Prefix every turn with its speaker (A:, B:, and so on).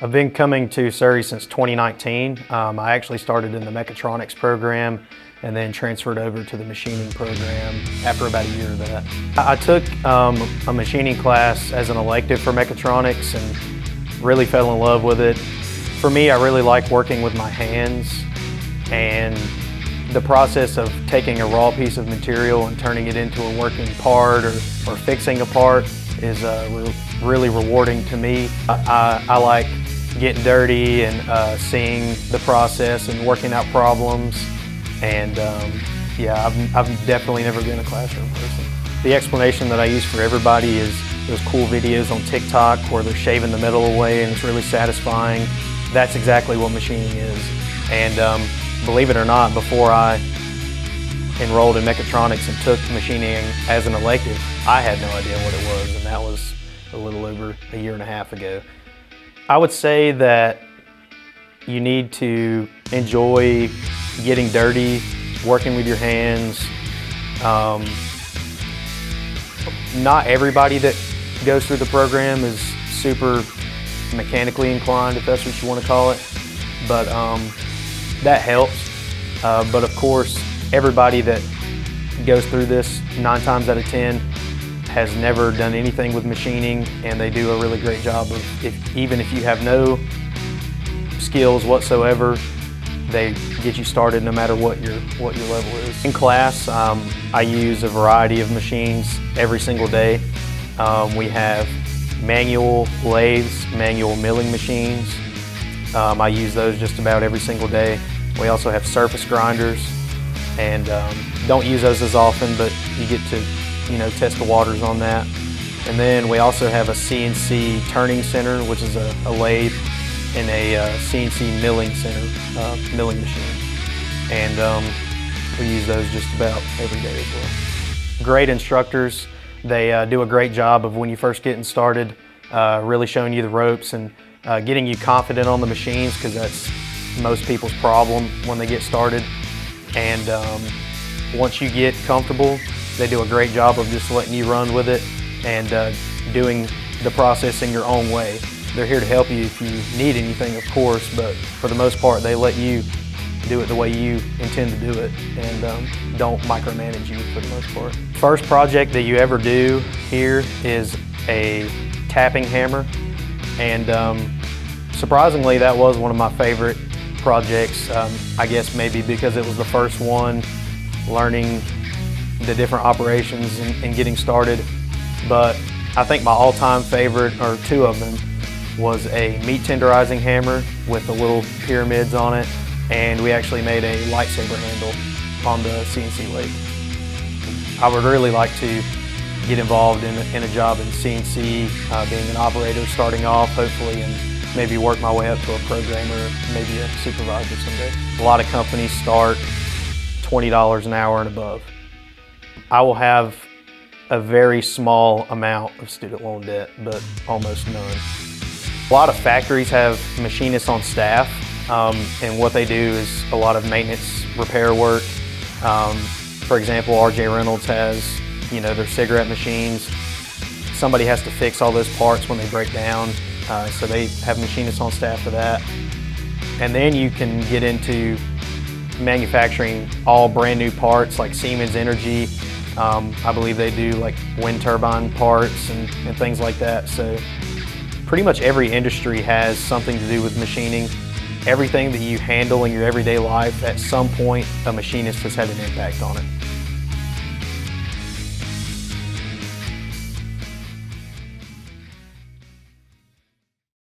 A: I've been coming to Surrey since 2019. I actually started in the mechatronics program and then transferred over to the machining program after about a year of that. I took a machining class as an elective for mechatronics and really fell in love with it. For me, I really like working with my hands, and the process of taking a raw piece of material and turning it into a working part or fixing a part is really rewarding to me. I like getting dirty and seeing the process and working out problems. And yeah, I've definitely never been a classroom person. The explanation that I use for everybody is those cool videos on TikTok where they're shaving the metal away and it's really satisfying. That's exactly what machining is. And believe it or not, before I enrolled in mechatronics and took machining as an elective, I had no idea what it was, and that was a little over a year and a half ago. I would say that you need to enjoy getting dirty, working with your hands. Not everybody that goes through the program is super mechanically inclined, if that's what you want to call it, but that helps. But of course, everybody that goes through this 9 times out of 10 has never done anything with machining, and they do a really great job of, even if you have no skills whatsoever, they get you started no matter what your level is. In class, I use a variety of machines every single day. We have manual lathes, manual milling machines. I use those just about every single day. We also have surface grinders, and don't use those as often, but you get to test the waters on that. And then we also have a CNC turning center, which is a lathe, and a CNC milling center, milling machine. And we use those just about every day as well. Great instructors. They do a great job of, when you first getting started, really showing you the ropes and getting you confident on the machines, because that's most people's problem when they get started. And once you get comfortable, they do a great job of just letting you run with it and doing the process in your own way. They're here to help you if you need anything, of course, but for the most part, they let you do it the way you intend to do it, and don't micromanage you for the most part. First project that you ever do here is a tapping hammer, and surprisingly, that was one of my favorite projects. I guess maybe because it was the first one, learning the different operations and getting started. But I think my all-time favorite, or 2 of them, was a meat tenderizing hammer with the little pyramids on it, and we actually made a lightsaber handle on the CNC lathe. I would really like to get involved in a job in CNC, being an operator starting off, hopefully, and maybe work my way up to a programmer, maybe a supervisor someday. A lot of companies start $20 an hour and above. I will have a very small amount of student loan debt, but almost none. A lot of factories have machinists on staff, and what they do is a lot of maintenance, repair work. For example, RJ Reynolds has, their cigarette machines. Somebody has to fix all those parts when they break down, so they have machinists on staff for that. And then you can get into manufacturing all brand new parts like Siemens Energy. I believe they do like wind turbine parts and things like that. So pretty much every industry has something to do with machining. Everything that you handle in your everyday life, at some point, a machinist has had an impact on it.